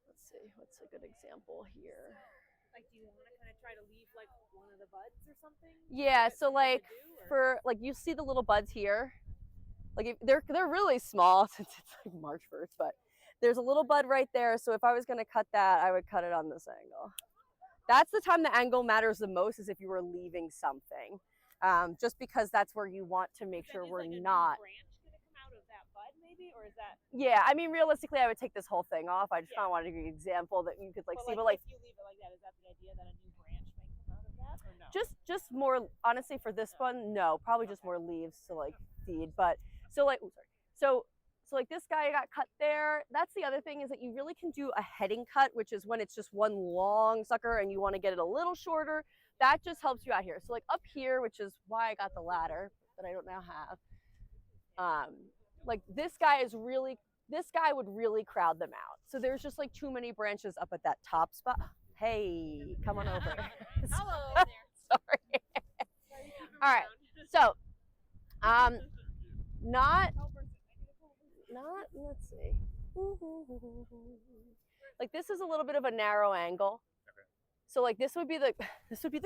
let's see, what's a good example here? Like, do you want to kind of try to leave like one of the buds or something? Yeah, so like for like you see the little buds here, like if they're really small since it's like March 1st, but there's a little bud right there. So if I was gonna cut that, I would cut it on this angle. That's the time the angle matters the most, is if you were leaving something, just because that's where you want to make sure we're not. Branch gonna come out of that bud maybe, or is that? Yeah, I mean realistically, I would take this whole thing off. I just kind of wanted to give you an example that you could like see, but like if you leave it like that, is that the idea that a new branch might come out of that, or no? just more, honestly, for this one, no, probably just more leaves to like feed. But so like, oh, sorry. So like this guy got cut there. That's the other thing, is that you really can do a heading cut, which is when it's just one long sucker and you want to get it a little shorter. That just helps you out here. So like up here, which is why I got the ladder that I don't now have. Like this guy would really crowd them out. So there's just like too many branches up at that top spot. Hey, come on over. Hello Sorry. All right. So, let's see. Like this is a little bit of a narrow angle. So like this would be the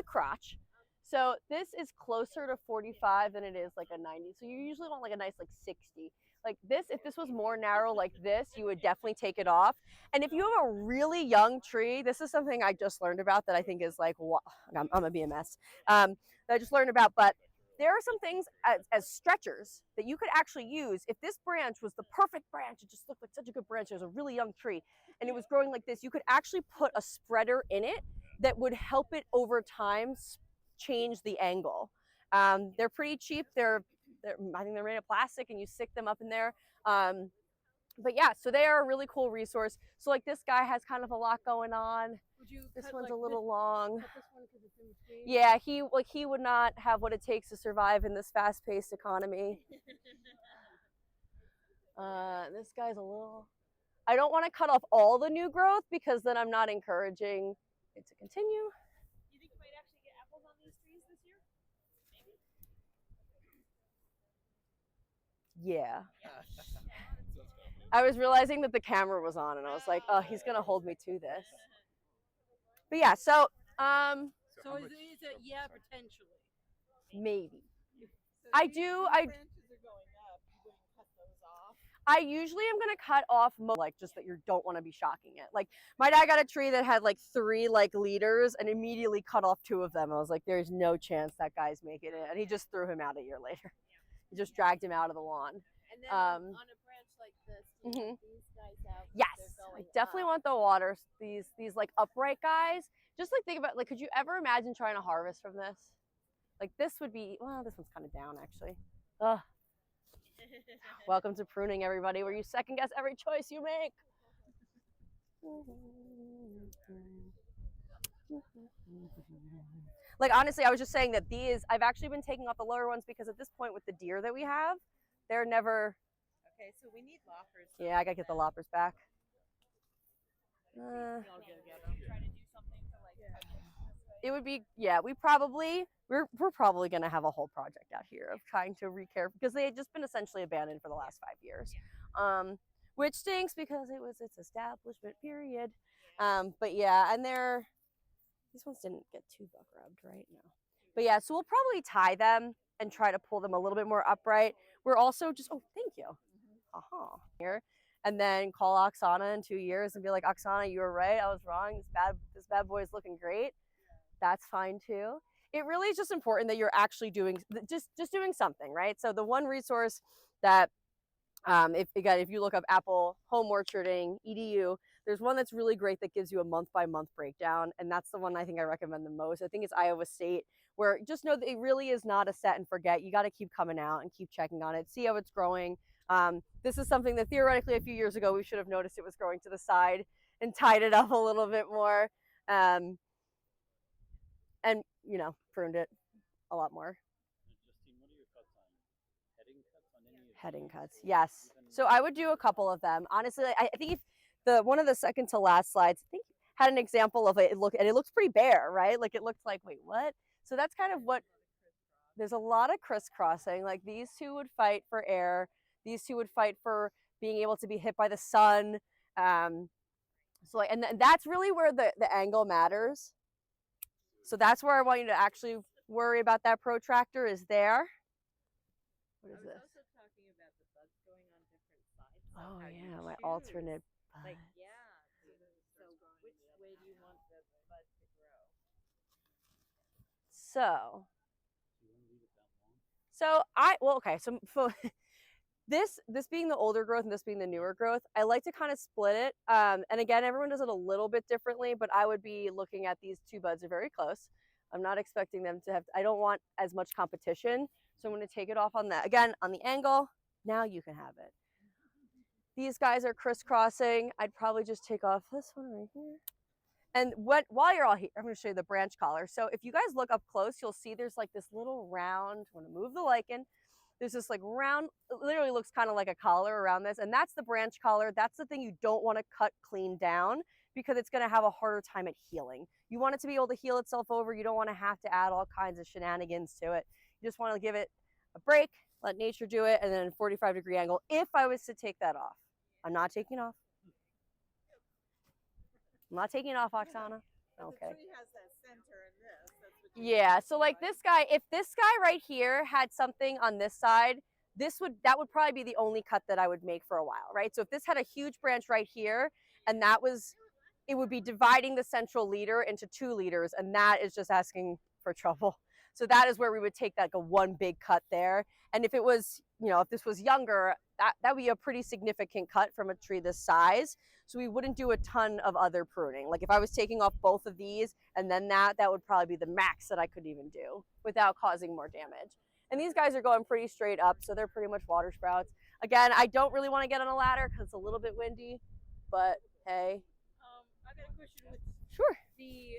crotch. So this is closer to 45 than it is like a 90. So you usually want like a nice like 60. Like this, if this was more narrow like this, you would definitely take it off. And if you have a really young tree, this is something I just learned about that I think is like, I'm gonna be a mess. That I just learned about, but there are some things as stretchers that you could actually use. If this branch was the perfect branch, it just looked like such a good branch, it was a really young tree, and it was growing like this, you could actually put a spreader in it that would help it over time change the angle. They're pretty cheap. I think they're made of plastic, and you stick them up in there. But yeah, so they are a really cool resource. So like this guy has kind of a lot going on. This one's a little long. Yeah, he would not have what it takes to survive in this fast-paced economy. This guy's a little. I don't want to cut off all the new growth because then I'm not encouraging it to continue. You think you might actually get apples on these trees this year? Maybe. Yeah. I was realizing that the camera was on, and I was like, oh, he's gonna hold me to this. But yeah, so So is it yeah, potentially? maybe. So I if do. these I branches are going up, you wouldn't cut those off. I usually am gonna cut off like just that you don't want to be shocking it. Like my dad got a tree that had like 3 like leaders and immediately cut off 2 of them. I was like, there's no chance that guy's making it, and he just threw him out a year later. He just dragged him out of the lawn. And then on a branch like like this, do you want these guys out? 'Cause Yes, they're I going definitely up. want the water. These like upright guys. Just like think about like, could you ever imagine trying to harvest from this? Like this would be, well, this one's kind of down actually. Ugh. Welcome to pruning, everybody, where you second guess every choice you make. Like honestly, I was just saying that these, I've actually been taking off the lower ones because at this point with the deer that we have, they're never. Okay, so we need loppers. Yeah, I gotta get the loppers back. Y'all go get them. Try to do something to like catch it this way. It would be, yeah, we're probably gonna have a whole project out here of trying to recare because they had just been essentially abandoned for the last 5 years, which stinks because it was its establishment period. But yeah, and these ones didn't get too buck rubbed right now. But yeah, so we'll probably tie them and try to pull them a little bit more upright. We're also just, oh, thank you. Here. And then call Oksana in 2 years and be like, Oksana, you were right. I was wrong. This bad boy is looking great. That's fine too. It really is just important that you're actually doing just doing something, right? So the one resource that if you look up Apple Home Orcharding EDU, there's one that's really great that gives you a month-by-month breakdown, and that's the one I think I recommend the most. I think it's Iowa State, where just know that it really is not a set and forget. You got to keep coming out and keep checking on it, see how it's growing. This is something that theoretically a few years ago we should have noticed it was growing to the side and tied it up a little bit more, and pruned it a lot more. Justine, what are your thoughts on heading cuts on any of Heading these? cuts, yes. So I would do a couple of them. Honestly, I think if one of the second to last slides, I think had an example of it. It looks pretty bare, right? Like it looks like, wait, what? So that's kind of what. There's a lot of crisscrossing. Like these two would fight for air. These two would fight for being able to be hit by the sun. And that's really where the angle matters. So that's where I want you to actually worry about that protractor is there. What is this? Also talking about the buds going on different sides. Oh How you yeah, my choose. alternate bud. Like so which way do you want the bud to grow? So Do you want to leave it that long? so this being the older growth and this being the newer growth, I like to kind of split it. And again, everyone does it a little bit differently, but I would be looking at these two buds are very close. I'm not expecting them to have, I don't want as much competition. So I'm going to take it off on that. Again, on the angle, now you can have it. These guys are crisscrossing. I'd probably just take off this one right here. And while you're all here, I'm going to show you the branch collar. So if you guys look up close, you'll see there's like this little round, I'm going to move the lichen. There's this like round, it literally looks kind of like a collar around this. And that's the branch collar. That's the thing you don't want to cut clean down because it's going to have a harder time at healing. You want it to be able to heal itself over. You don't want to have to add all kinds of shenanigans to it. You just want to give it a break, let nature do it, and then a 45-degree angle. If I was to take that off, I'm not taking it off. I'm not taking it off, Oksana. Okay. The tree has that center in this. That's what Yeah, so like this guy, if this guy right here had something on this side, that would probably be the only cut that I would make for a while, right? So if this had a huge branch right here, and it would be dividing the central leader into 2 leaders, and that is just asking for trouble. So that is where we would take like a one big cut there. And if it was, if this was younger, that would be a pretty significant cut from a tree this size. So we wouldn't do a ton of other pruning. Like if I was taking off both of these and then that would probably be the max that I could even do without causing more damage. And these guys are going pretty straight up, so they're pretty much water sprouts. Again, I don't really want to get on a ladder because it's a little bit windy, but hey. I got a question with Sure. the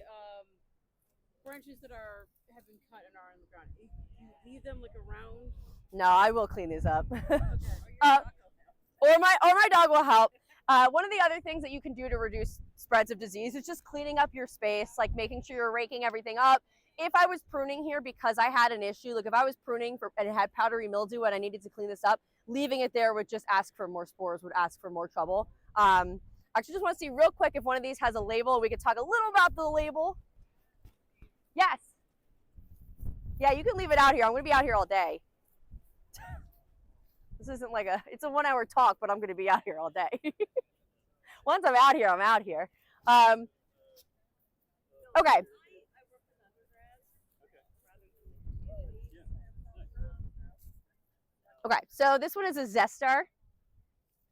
branches that have been cut and are on the ground. You leave them like around. No, I will clean these up. Okay. Or my dog will help. One of the other things that you can do to reduce spreads of disease is just cleaning up your space, like making sure you're raking everything up. If I was pruning here because I had an issue, like if I was pruning and it had powdery mildew and I needed to clean this up, leaving it there would just ask for more spores, would ask for more trouble. I actually just want to see real quick if one of these has a label. We could talk a little about the label. Yes. Yeah, you can leave it out here. I'm going to be out here all day. This isn't like it's a 1 hour talk, but I'm going to be out here all day. Once I'm out here, I'm out here. Okay. Okay, so this one is a Zestar.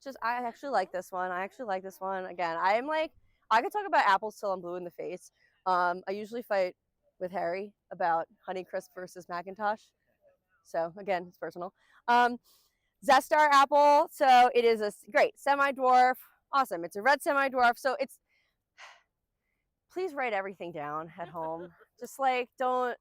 Just I actually like this one. I actually like this one. Again, I'm like I could talk about apples till I'm blue in the face. I usually fight with Harry about Honeycrisp versus Macintosh. So again, it's personal. Um, Zestar apple. So it is a great semi-dwarf. Awesome. It's a red semi-dwarf. So it's please write everything down at home. Just like don't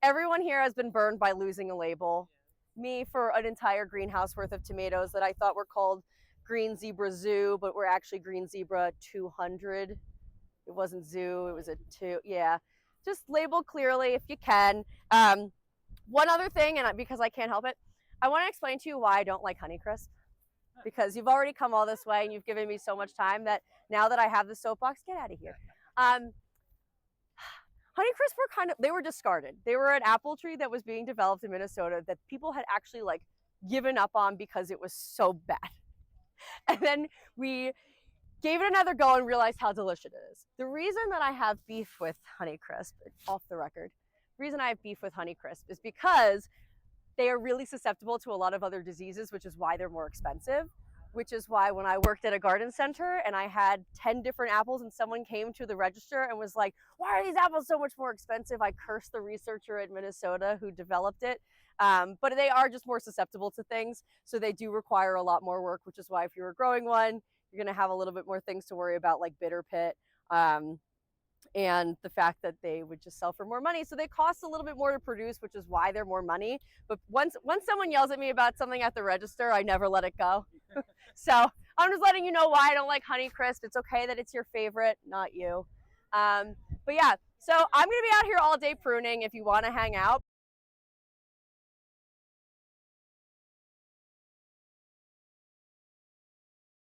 everyone here has been burned by losing a label. Me for an entire greenhouse worth of tomatoes that I thought were called Green Zebra Zoo, but were actually Green Zebra 200. It wasn't Zoo, it was a 2. Yeah. Just label clearly if you can. One other thing, and because I can't help it, I want to explain to you why I don't like Honeycrisp. Because you've already come all this way and you've given me so much time that now that I have the soapbox, get out of here. Honeycrisp were they were discarded. They were an apple tree that was being developed in Minnesota that people had actually like given up on because it was so bad. And then we gave it another go and realized how delicious it is. The reason that I have beef with Honeycrisp, off the record, the reason I have beef with Honeycrisp is because they are really susceptible to a lot of other diseases, which is why they're more expensive. Which is why when I worked at a garden center and I had 10 different apples and someone came to the register and was like, why are these apples so much more expensive? I cursed the researcher at Minnesota who developed it. But they are just more susceptible to things. So they do require a lot more work, which is why if you were growing one, you're going to have a little bit more things to worry about like bitter pit. And the fact that they would just sell for more money. So they cost a little bit more to produce, which is why they're more money. But once someone yells at me about something at the register, I never let it go. So I'm just letting you know why I don't like Honeycrisp. It's okay that it's your favorite, not you. But yeah, so I'm going to be out here all day pruning if you want to hang out.